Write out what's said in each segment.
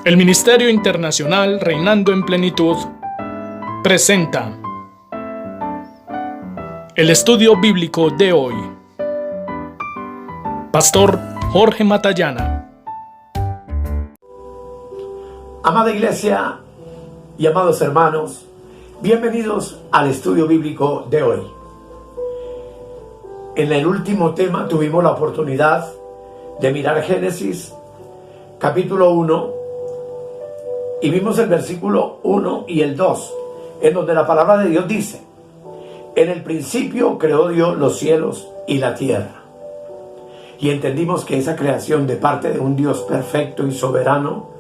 El Ministerio Internacional Reinando en Plenitud presenta el estudio bíblico de hoy. Pastor Jorge Matallana. Amada iglesia y amados hermanos, bienvenidos al estudio bíblico de hoy. En el último tema tuvimos la oportunidad de mirar Génesis capítulo 1 y vimos el versículo 1 y el 2, en donde la palabra de Dios dice: en el principio creó Dios los cielos y la tierra. Y entendimos que esa creación de parte de un Dios perfecto y soberano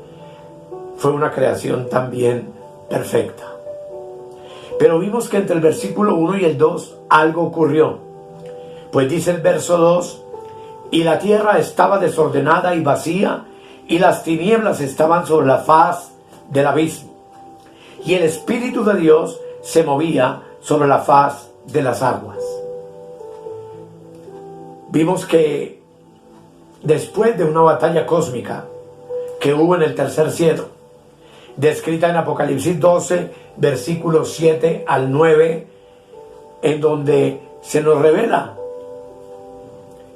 fue una creación también perfecta. Pero vimos que entre el versículo 1 y el 2 algo ocurrió. Pues dice el verso 2: y la tierra estaba desordenada y vacía, y las tinieblas estaban sobre la faz del abismo, y el Espíritu de Dios se movía sobre la faz de las aguas. Vimos que después de una batalla cósmica que hubo en el tercer cielo, descrita en Apocalipsis 12, versículos 7 al 9, en donde se nos revela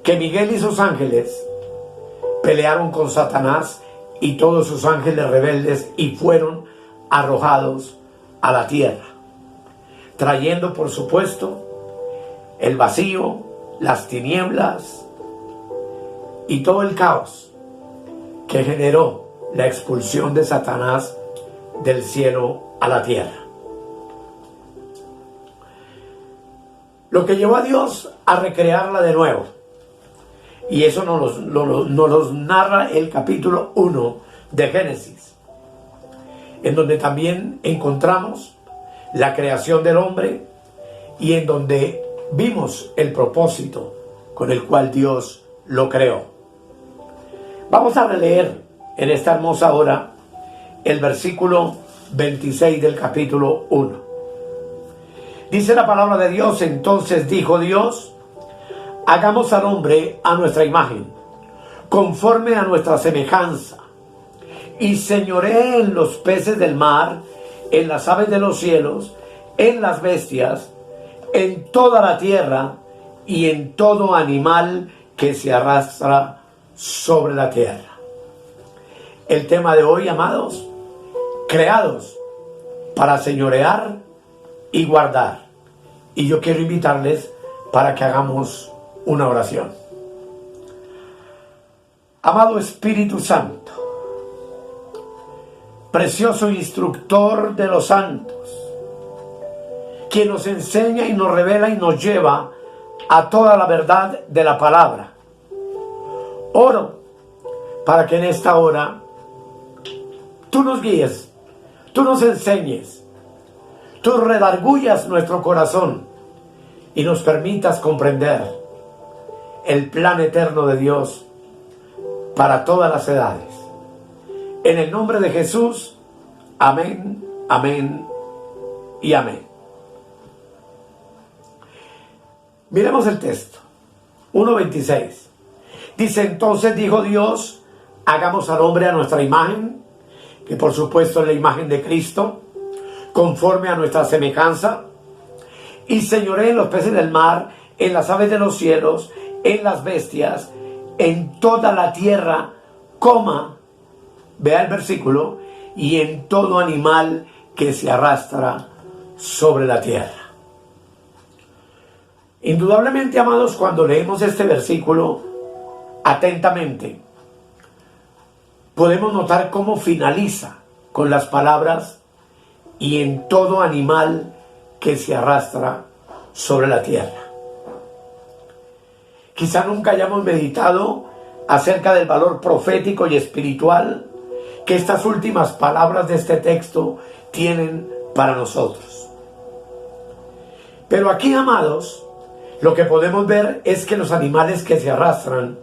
que Miguel y sus ángeles pelearon con Satanás y todos sus ángeles rebeldes y fueron arrojados a la tierra, trayendo por supuesto el vacío, las tinieblas y todo el caos que generó la expulsión de Satanás del cielo a la tierra. Lo que llevó a Dios a recrearla de nuevo. Y eso nos narra el capítulo 1 de Génesis, en donde también encontramos la creación del hombre y en donde vimos el propósito con el cual Dios lo creó. Vamos a releer en esta hermosa hora el versículo 26 del capítulo 1. Dice la palabra de Dios: entonces dijo Dios: hagamos al hombre a nuestra imagen, conforme a nuestra semejanza, y señoree en los peces del mar, en las aves de los cielos, en las bestias, en toda la tierra y en todo animal que se arrastra sobre la tierra. El tema de hoy, amados: creados para señorear y guardar. Y yo quiero invitarles para que hagamos una oración. Amado Espíritu Santo, precioso instructor de los santos, quien nos enseña y nos revela y nos lleva a toda la verdad de la palabra, oro para que en esta hora tú nos guíes, tú nos enseñes, tú redargullas nuestro corazón y nos permitas comprender el plan eterno de Dios para todas las edades. En el nombre de Jesús, amén, amén y amén. Miremos el texto, 1:26. Dice: entonces dijo Dios: hagamos al hombre a nuestra imagen, que por supuesto es la imagen de Cristo, conforme a nuestra semejanza, y señoree en los peces del mar, en las aves de los cielos, en las bestias, en toda la tierra, vea el versículo, y en todo animal que se arrastra sobre la tierra. Indudablemente, amados, cuando leemos este versículo atentamente, podemos notar cómo finaliza con las palabras: y en todo animal que se arrastra sobre la tierra. Quizá nunca hayamos meditado acerca del valor profético y espiritual que estas últimas palabras de este texto tienen para nosotros. Pero aquí, amados, lo que podemos ver es que los animales que se arrastran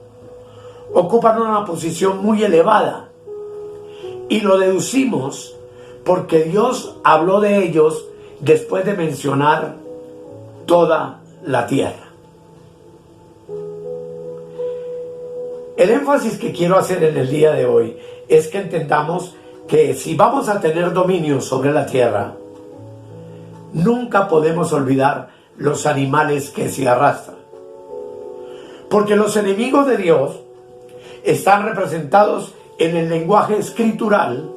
ocupan una posición muy elevada, y lo deducimos porque Dios habló de ellos después de mencionar toda la tierra. El énfasis que quiero hacer en el día de hoy es que entendamos que si vamos a tener dominio sobre la tierra, nunca podemos olvidar los animales que se arrastran. Porque los enemigos de Dios están representados en el lenguaje escritural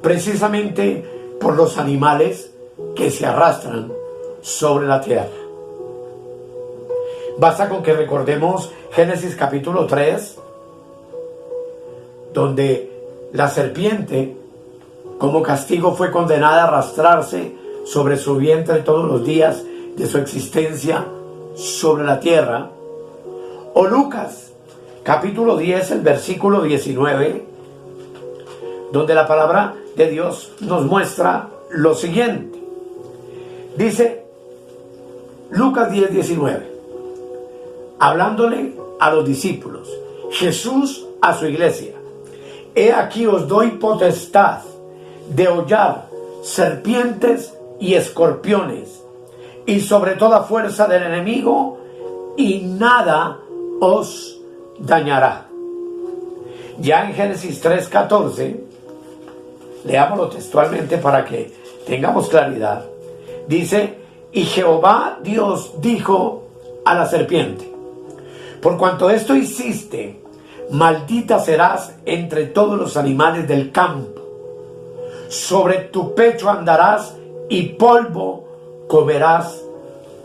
precisamente por los animales que se arrastran sobre la tierra. Basta con que recordemos Génesis capítulo 3, donde la serpiente como castigo fue condenada a arrastrarse sobre su vientre todos los días de su existencia sobre la tierra. O Lucas capítulo 10, el versículo 19, donde la palabra de Dios nos muestra lo siguiente. Dice Lucas 10, 19, hablándole a los discípulos, Jesús a su iglesia: he aquí os doy potestad de hollar serpientes y escorpiones, y sobre toda fuerza del enemigo, y nada os dañará. Ya en Génesis 3:14, leámoslo textualmente para que tengamos claridad. Dice: y Jehová Dios dijo a la serpiente: por cuanto esto hiciste, maldita serás entre todos los animales del campo. Sobre tu pecho andarás y polvo comerás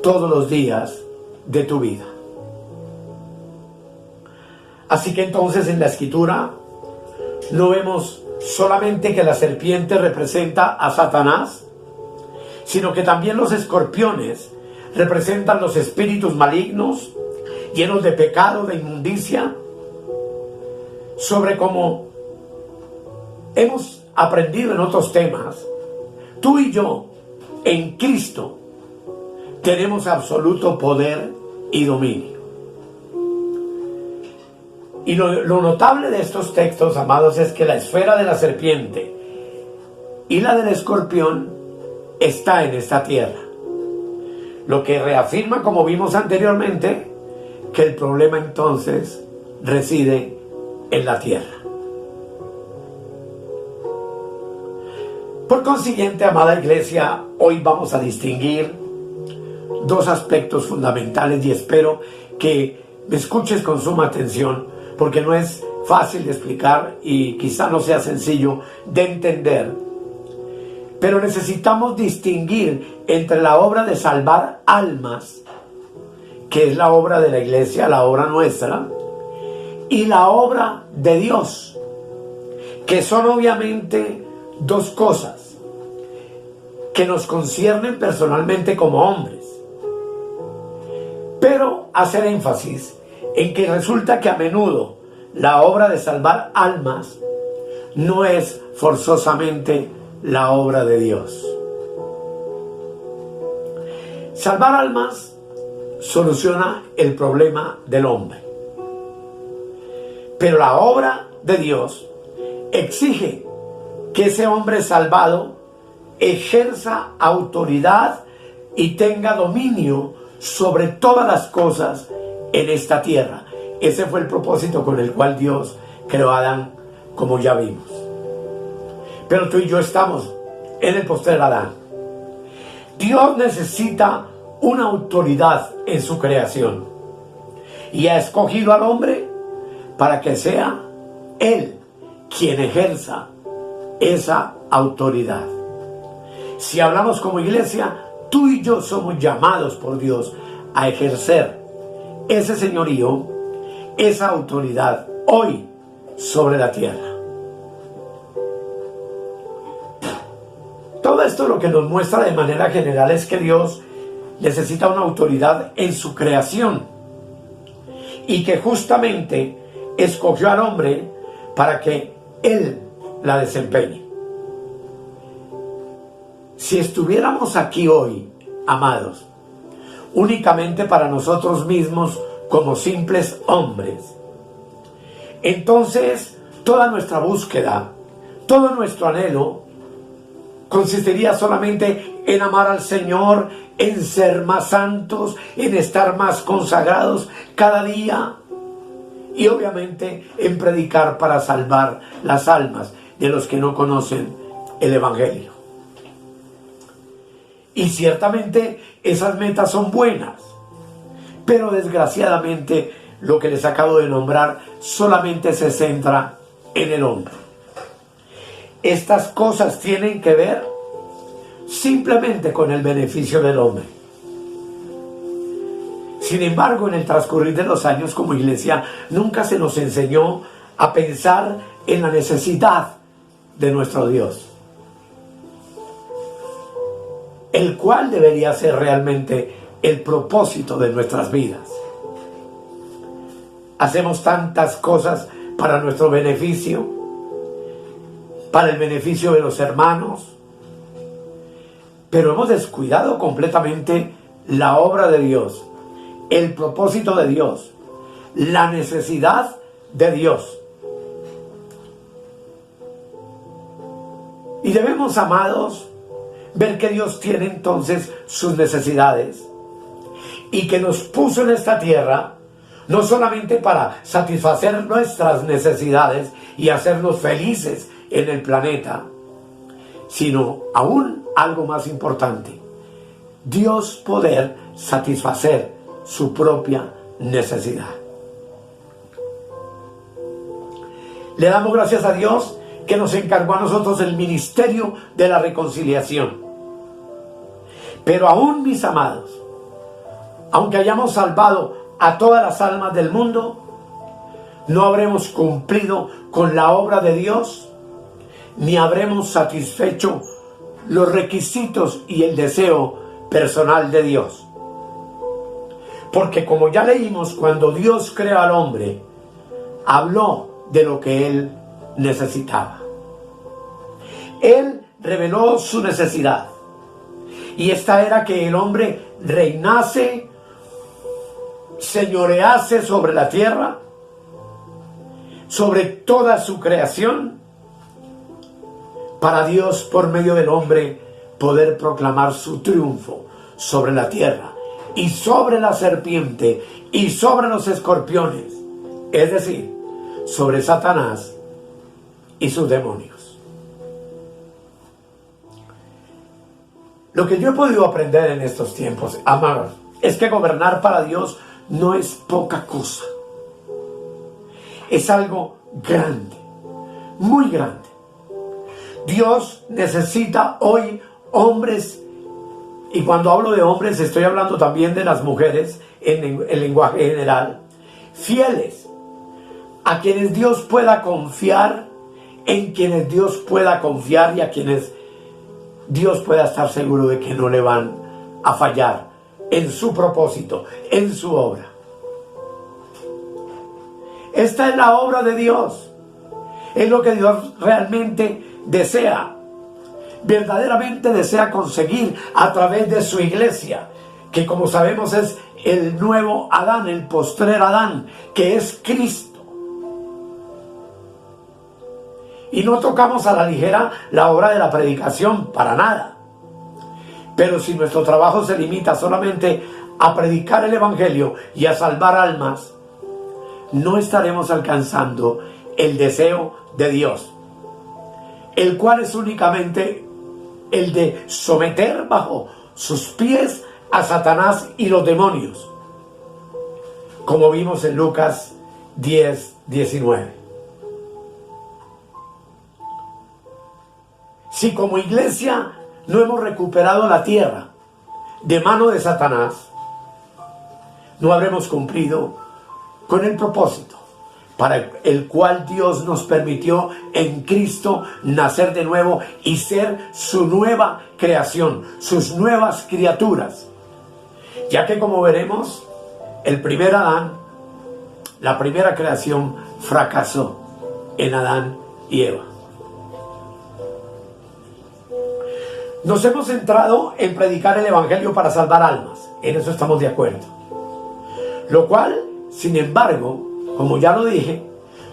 todos los días de tu vida. Así que entonces en la escritura no vemos solamente que la serpiente representa a Satanás, sino que también los escorpiones representan los espíritus malignos, llenos de pecado, de inmundicia. Sobre cómo hemos aprendido en otros temas, tú y yo en Cristo tenemos absoluto poder y dominio. Y lo notable de estos textos, amados, es que la esfera de la serpiente y la del escorpión está en esta tierra. Lo que reafirma, como vimos anteriormente, que el problema entonces reside en la tierra. Por consiguiente, amada iglesia, hoy vamos a distinguir dos aspectos fundamentales y espero que me escuches con suma atención, porque no es fácil de explicar y quizá no sea sencillo de entender. Pero necesitamos distinguir entre la obra de salvar almas, que es la obra de la iglesia, la obra nuestra, y la obra de Dios, que son obviamente dos cosas que nos conciernen personalmente como hombres. Pero hacer énfasis en que resulta que a menudo la obra de salvar almas no es forzosamente la obra de Dios. Salvar almas soluciona el problema del hombre, pero la obra de Dios exige que ese hombre salvado ejerza autoridad y tenga dominio sobre todas las cosas en esta tierra. Ese fue el propósito con el cual Dios creó a Adán, como ya vimos. Pero tú y yo estamos en el postrer Adán. Dios necesita una autoridad en su creación y ha escogido al hombre para que sea él quien ejerza esa autoridad. Si hablamos como iglesia, tú y yo somos llamados por Dios a ejercer ese señorío, esa autoridad hoy sobre la tierra. Todo esto lo que nos muestra de manera general es que Dios necesita una autoridad en su creación y que justamente escogió al hombre para que él la desempeñe. Si estuviéramos aquí hoy, amados, únicamente para nosotros mismos como simples hombres, entonces toda nuestra búsqueda, todo nuestro anhelo consistiría solamente en amar al Señor, en ser más santos, en estar más consagrados cada día. y obviamente en predicar para salvar las almas de los que no conocen el Evangelio. Y ciertamente esas metas son buenas, pero desgraciadamente lo que les acabo de nombrar solamente se centra en el hombre. Estas cosas tienen que ver simplemente con el beneficio del hombre. Sin embargo, en el transcurrir de los años como iglesia, nunca se nos enseñó a pensar en la necesidad de nuestro Dios, el cual debería ser realmente el propósito de nuestras vidas. Hacemos tantas cosas para nuestro beneficio, para el beneficio de los hermanos, pero hemos descuidado completamente la obra de Dios, el propósito de Dios, la necesidad de Dios. Y debemos, amados, ver que Dios tiene entonces sus necesidades y que nos puso en esta tierra no solamente para satisfacer nuestras necesidades y hacernos felices en el planeta, sino aún algo más importante, Dios poder satisfacer su propia necesidad. Le damos gracias a Dios que nos encargó a nosotros el ministerio de la reconciliación. Pero aún, mis amados, aunque hayamos salvado a todas las almas del mundo, no habremos cumplido con la obra de Dios, ni habremos satisfecho los requisitos y el deseo personal de Dios. Porque como ya leímos, cuando Dios creó al hombre, habló de lo que él necesitaba. Él reveló su necesidad, y esta era que el hombre reinase, señorease sobre la tierra, sobre toda su creación, para Dios, por medio del hombre, poder proclamar su triunfo sobre la tierra y sobre la serpiente y sobre los escorpiones, es decir, sobre Satanás y sus demonios. Lo que yo he podido aprender en estos tiempos, amados, es que gobernar para Dios no es poca cosa. Es algo grande, muy grande. Dios necesita hoy hombres, y cuando hablo de hombres estoy hablando también de las mujeres en el lenguaje general, fieles, a quienes Dios pueda confiar, en quienes Dios pueda confiar y a quienes Dios pueda estar seguro de que no le van a fallar en su propósito, en su obra. Esta es la obra de Dios. Es lo que Dios realmente desea, verdaderamente desea conseguir a través de su iglesia, que como sabemos es el nuevo Adán, el postrer Adán, que es Cristo. Y no tocamos a la ligera la obra de la predicación, para nada. Pero si nuestro trabajo se limita solamente a predicar el Evangelio y a salvar almas, no estaremos alcanzando el deseo de Dios, el cual es únicamente el de someter bajo sus pies a Satanás y los demonios, como vimos en Lucas 10:19. Si como iglesia no hemos recuperado la tierra de mano de Satanás, no habremos cumplido con el propósito para el cual Dios nos permitió en Cristo nacer de nuevo y ser su nueva creación, sus nuevas criaturas. Ya que, como veremos, el primer Adán, la primera creación, fracasó en Adán y Eva. Nos hemos centrado en predicar el Evangelio para salvar almas, en eso estamos de acuerdo. Lo cual, sin embargo, como ya lo dije,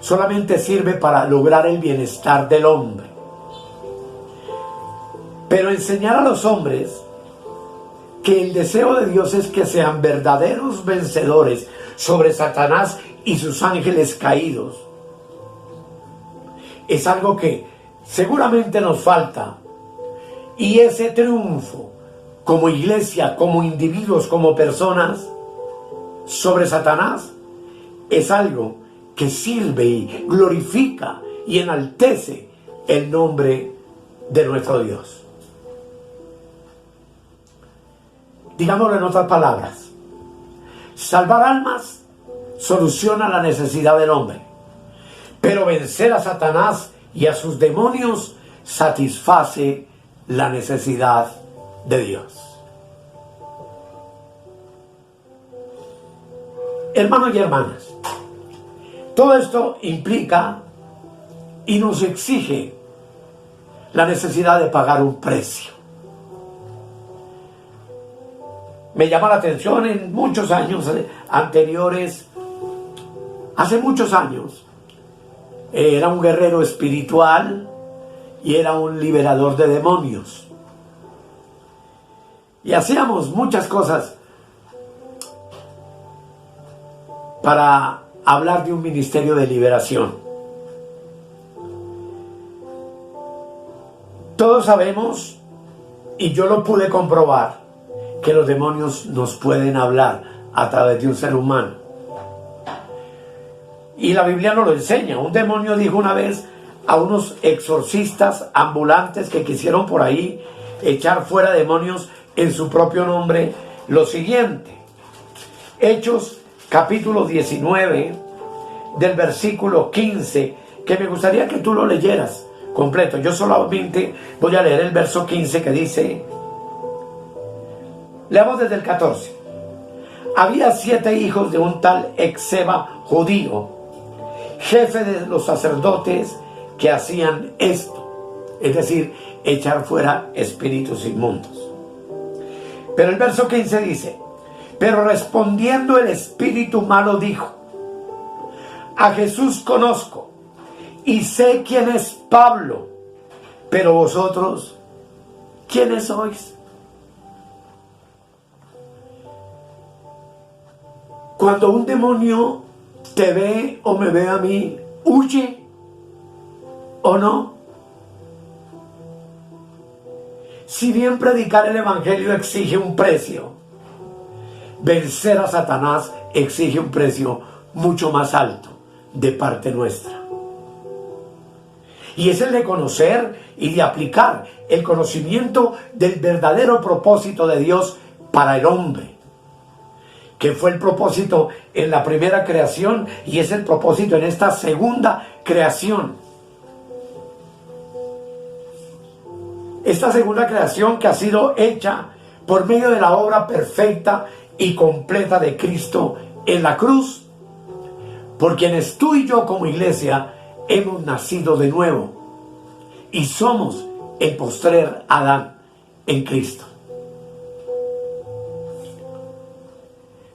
solamente sirve para lograr el bienestar del hombre. Pero enseñar a los hombres que el deseo de Dios es que sean verdaderos vencedores sobre Satanás y sus ángeles caídos. Es algo que seguramente nos falta. Y ese triunfo, como iglesia, como individuos, como personas, sobre Satanás, es algo que sirve y glorifica y enaltece el nombre de nuestro Dios. Digámoslo en otras palabras, salvar almas soluciona la necesidad del hombre, pero vencer a Satanás y a sus demonios satisface la necesidad de Dios. Hermanos y hermanas, todo esto implica y nos exige la necesidad de pagar un precio. Me llama la atención en muchos años anteriores, hace muchos años, era un guerrero espiritual y era un liberador de demonios. Y hacíamos muchas cosas para hablar de un ministerio de liberación. Todos sabemos, y yo lo pude comprobar, que los demonios nos pueden hablar a través de un ser humano. Y la Biblia nos lo enseña. Un demonio dijo una vez a unos exorcistas ambulantes que quisieron por ahí echar fuera demonios en su propio nombre lo siguiente. Hechos capítulo 19 del versículo 15, que me gustaría que tú lo leyeras completo. Yo solamente voy a leer el verso 15 que dice, leamos desde el 14. Había 7 hijos de un tal Esceva judío, jefe de los sacerdotes, que hacían esto, es decir, echar fuera espíritus inmundos. Pero el verso 15 dice, pero respondiendo el espíritu malo dijo, a Jesús conozco y sé quién es Pablo, pero vosotros, ¿quiénes sois? Cuando un demonio te ve o me ve a mí, ¿huye o no? Si bien predicar el evangelio exige un precio, vencer a Satanás exige un precio mucho más alto de parte nuestra. Y es el de conocer y de aplicar el conocimiento del verdadero propósito de Dios para el hombre, que fue el propósito en la primera creación y es el propósito en esta segunda creación. Esta segunda creación que ha sido hecha por medio de la obra perfecta y completa de Cristo en la cruz, por quienes tú y yo como iglesia hemos nacido de nuevo y somos el postrer Adán en Cristo.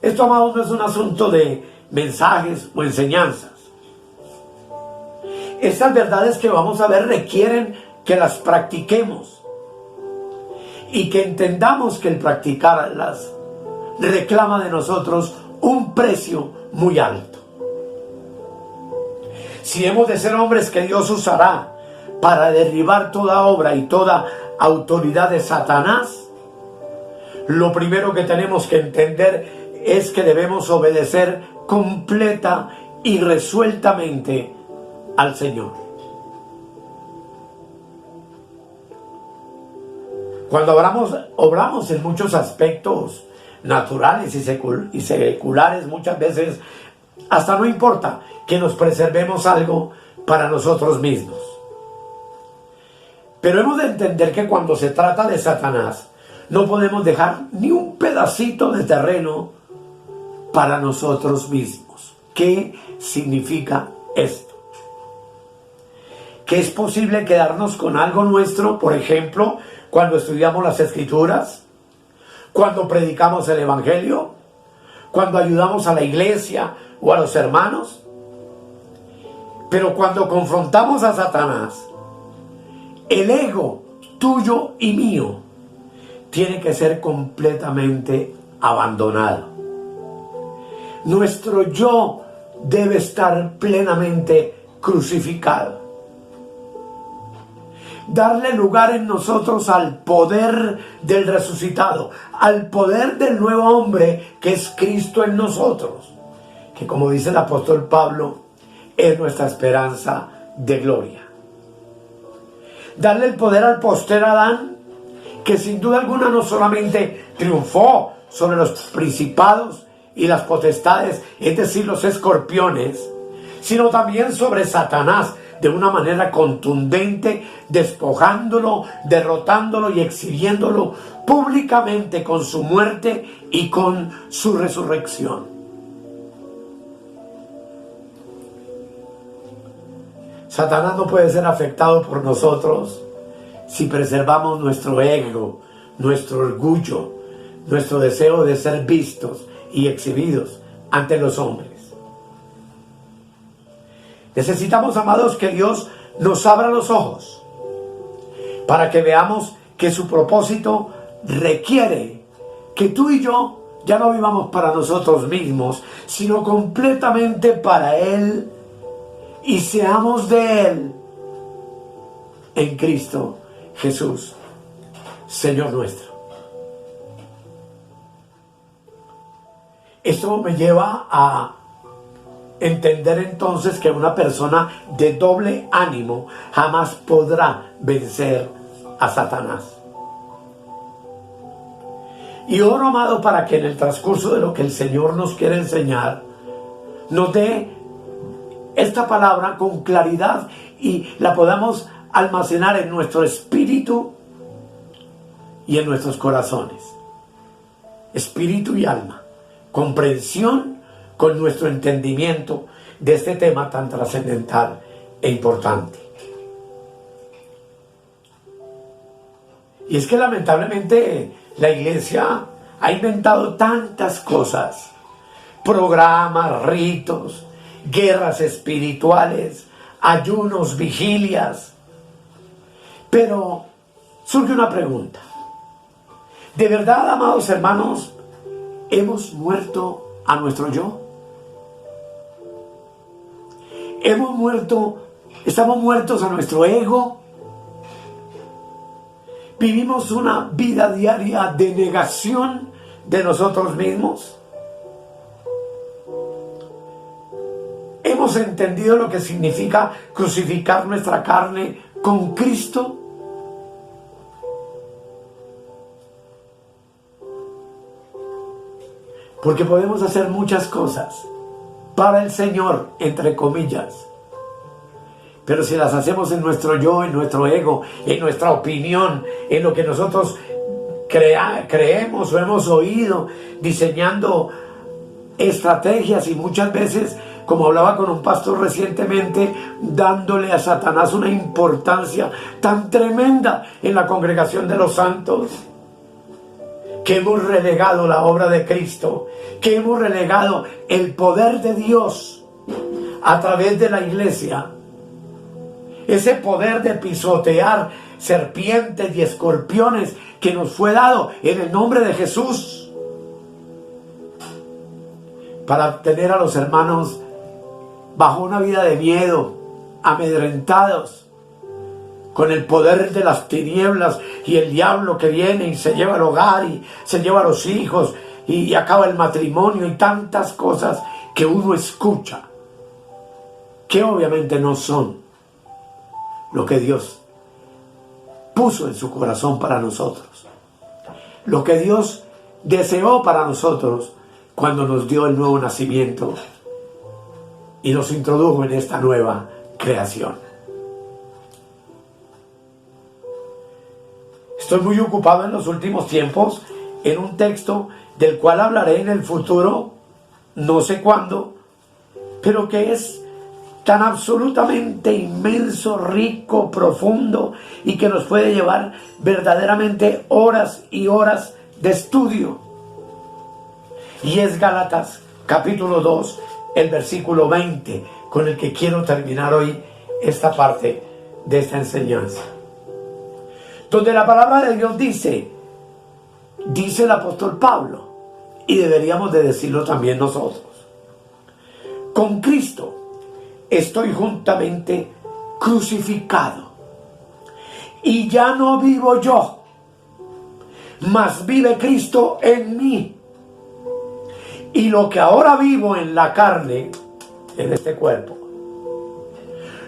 Esto, amados, no es un asunto de mensajes o enseñanzas. Estas verdades que vamos a ver requieren que las practiquemos y que entendamos que el practicarlas reclama de nosotros un precio muy alto. Si hemos de ser hombres que Dios usará para derribar toda obra y toda autoridad de Satanás, lo primero que tenemos que entender es que debemos obedecer completa y resueltamente al Señor. Cuando obramos en muchos aspectos naturales y seculares, muchas veces hasta no importa que nos preservemos algo para nosotros mismos. Pero hemos de entender que cuando se trata de Satanás, no podemos dejar ni un pedacito de terreno para nosotros mismos. ¿Qué significa esto? Que es posible quedarnos con algo nuestro, por ejemplo, cuando estudiamos las Escrituras, cuando predicamos el Evangelio, cuando ayudamos a la iglesia o a los hermanos. Pero cuando confrontamos a Satanás, el ego tuyo y mío tiene que ser completamente abandonado. Nuestro yo debe estar plenamente crucificado. Darle lugar en nosotros al poder del resucitado, al poder del nuevo hombre que es Cristo en nosotros, que como dice el apóstol Pablo, es nuestra esperanza de gloria. Darle el poder al postrer Adán, que sin duda alguna no solamente triunfó sobre los principados y las potestades, es decir, los escorpiones, sino también sobre Satanás, de una manera contundente, despojándolo, derrotándolo y exhibiéndolo públicamente con su muerte y con su resurrección. Satanás no puede ser afectado por nosotros si preservamos nuestro ego, nuestro orgullo, nuestro deseo de ser vistos y exhibidos ante los hombres. Necesitamos, amados, que Dios nos abra los ojos para que veamos que su propósito requiere que tú y yo ya no vivamos para nosotros mismos, sino completamente para Él, y seamos de Él en Cristo Jesús, Señor nuestro. Esto me lleva a entender entonces que una persona de doble ánimo jamás podrá vencer a Satanás. Y oro, amado, para que en el transcurso de lo que el Señor nos quiere enseñar, nos dé esta palabra con claridad y la podamos almacenar en nuestro espíritu y en nuestros corazones. Espíritu y alma. Comprensión con nuestro entendimiento de este tema tan trascendental e importante. Y es que lamentablemente la iglesia ha inventado tantas cosas, programas, ritos, guerras espirituales, ayunos, vigilias. Pero surge una pregunta. ¿De verdad, amados hermanos, hemos muerto a nuestro yo? ¿Estamos muertos a nuestro ego? ¿Vivimos una vida diaria de negación de nosotros mismos? ¿Hemos entendido lo que significa crucificar nuestra carne con Cristo? Porque podemos hacer muchas cosas para el Señor, entre comillas. Pero si las hacemos en nuestro yo, en nuestro ego, en nuestra opinión, en lo que nosotros creemos o hemos oído, diseñando estrategias y muchas veces, como hablaba con un pastor recientemente, dándole a Satanás una importancia tan tremenda en la congregación de los santos, que hemos relegado la obra de Cristo, que hemos relegado el poder de Dios a través de la iglesia, ese poder de pisotear serpientes y escorpiones que nos fue dado en el nombre de Jesús, para tener a los hermanos bajo una vida de miedo, amedrentados, con el poder de las tinieblas y el diablo que viene y se lleva el hogar y se lleva a los hijos y acaba el matrimonio y tantas cosas que uno escucha, que obviamente no son lo que Dios puso en su corazón para nosotros, lo que Dios deseó para nosotros cuando nos dio el nuevo nacimiento y nos introdujo en esta nueva creación. Estoy muy ocupado en los últimos tiempos en un texto del cual hablaré en el futuro, no sé cuándo, pero que es tan absolutamente inmenso, rico, profundo y que nos puede llevar verdaderamente horas y horas de estudio. Y es Gálatas capítulo 2, el versículo 20, con el que quiero terminar hoy esta parte de esta enseñanza. Donde la palabra de Dios dice el apóstol Pablo, y deberíamos de decirlo también nosotros: Con Cristo estoy juntamente crucificado. Y ya no vivo yo, mas vive Cristo en mí. Y lo que ahora vivo en la carne, en este cuerpo,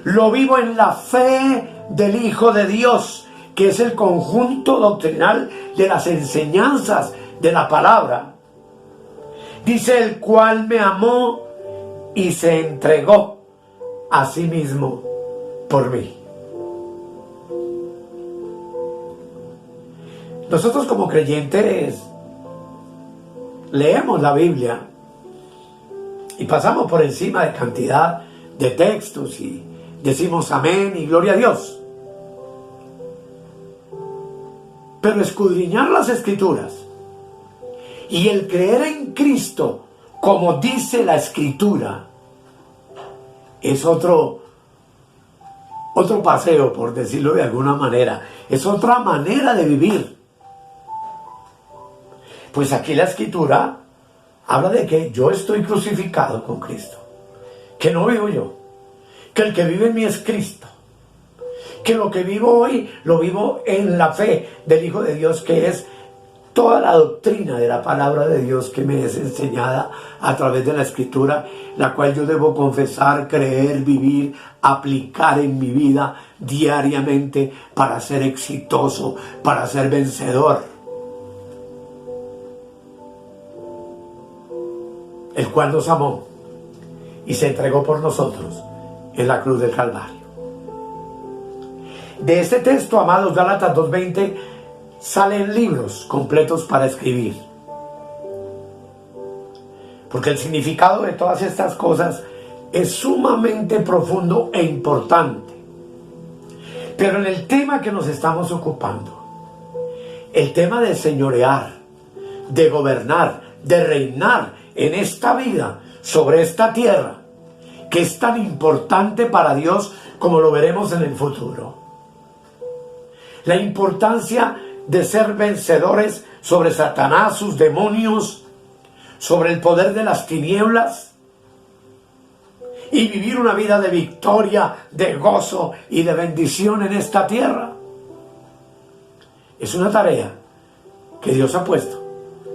lo vivo en la fe del Hijo de Dios, que es el conjunto doctrinal de las enseñanzas de la palabra. Dice, el cual me amó y se entregó a sí mismo por mí. Nosotros como creyentes leemos la Biblia y pasamos por encima de cantidad de textos y decimos amén y gloria a Dios. Pero escudriñar las Escrituras y el creer en Cristo como dice la Escritura es otro paseo, por decirlo de alguna manera. Es otra manera de vivir. Pues aquí la Escritura habla de que yo estoy crucificado con Cristo, que no vivo yo, que el que vive en mí es Cristo, que lo que vivo hoy lo vivo en la fe del Hijo de Dios, que es toda la doctrina de la palabra de Dios que me es enseñada a través de la Escritura, la cual yo debo confesar, creer, vivir, aplicar en mi vida diariamente para ser exitoso, para ser vencedor. El cual nos amó y se entregó por nosotros en la cruz del Calvario. De este texto, amados, Gálatas 2:20, salen libros completos para escribir. Porque el significado de todas estas cosas es sumamente profundo e importante. Pero en el tema que nos estamos ocupando, el tema de señorear, de gobernar, de reinar en esta vida, sobre esta tierra, que es tan importante para Dios como lo veremos en el futuro. La importancia de ser vencedores sobre Satanás, sus demonios, sobre el poder de las tinieblas, y vivir una vida de victoria, de gozo y de bendición en esta tierra. Es una tarea que Dios ha puesto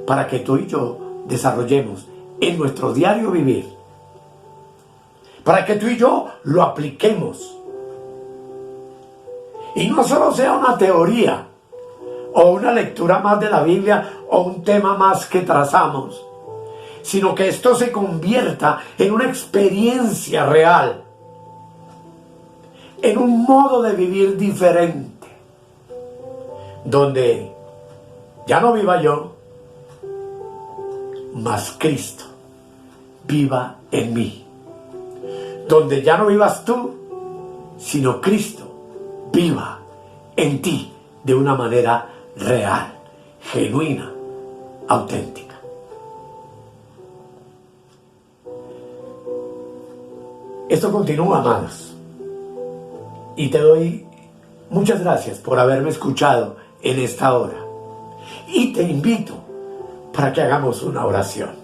para que tú y yo desarrollemos en nuestro diario vivir, para que tú y yo lo apliquemos y no solo sea una teoría o una lectura más de la Biblia o un tema más que trazamos, sino que esto se convierta en una experiencia real, en un modo de vivir diferente, donde ya no viva yo, mas Cristo viva en mí. Donde ya no vivas tú, sino Cristo viva en ti de una manera real, genuina, auténtica. Esto continúa, amados. Y te doy muchas gracias por haberme escuchado en esta hora. Y te invito para que hagamos una oración.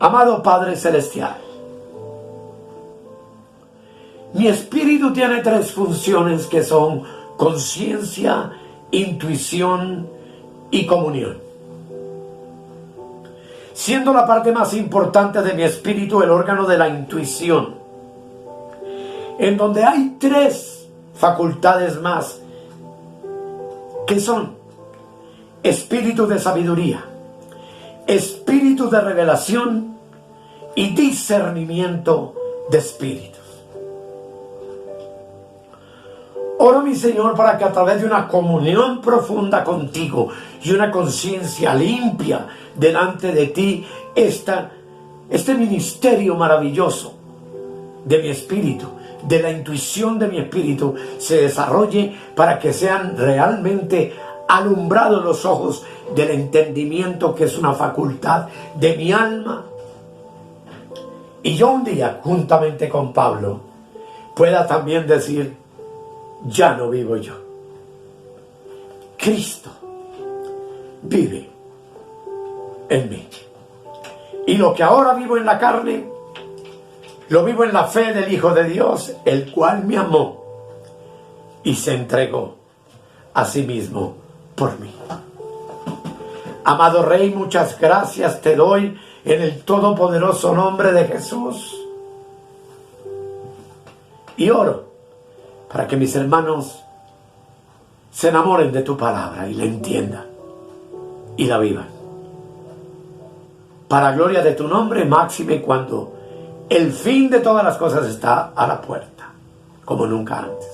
Amado Padre Celestial, mi espíritu tiene tres funciones que son conciencia, intuición y comunión. Siendo la parte más importante de mi espíritu el órgano de la intuición, en donde hay tres facultades más, que son espíritu de sabiduría, espíritu de revelación y discernimiento de espíritus. Oro, mi Señor, para que a través de una comunión profunda contigo y una conciencia limpia delante de ti, este ministerio maravilloso de mi espíritu, de la intuición de mi espíritu, se desarrolle para que sean realmente alumbrados los ojos del entendimiento, que es una facultad de mi alma. Y yo un día, juntamente con Pablo, pueda también decir: ya no vivo yo, Cristo vive en mí. Y lo que ahora vivo en la carne, lo vivo en la fe del Hijo de Dios, el cual me amó y se entregó a sí mismo por mí. Amado Rey, muchas gracias te doy en el todopoderoso nombre de Jesús. Y oro para que mis hermanos se enamoren de tu palabra y la entiendan y la vivan. Para gloria de tu nombre, máxime cuando el fin de todas las cosas está a la puerta, como nunca antes.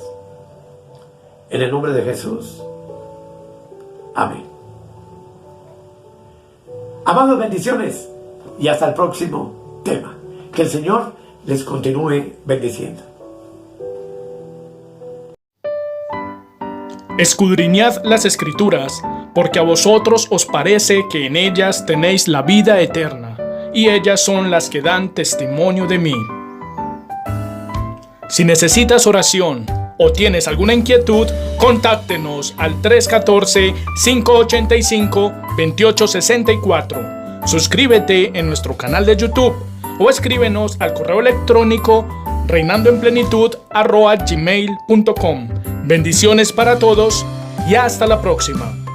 En el nombre de Jesús. Amén. Amados, bendiciones y hasta el próximo tema. Que el Señor les continúe bendiciendo. Escudriñad las Escrituras, porque a vosotros os parece que en ellas tenéis la vida eterna, y ellas son las que dan testimonio de mí. Si necesitas oración o tienes alguna inquietud, contáctenos al 314-585-2864. Suscríbete en nuestro canal de YouTube o escríbenos al correo electrónico reinandoenplenitud@gmail.com. Bendiciones para todos y hasta la próxima.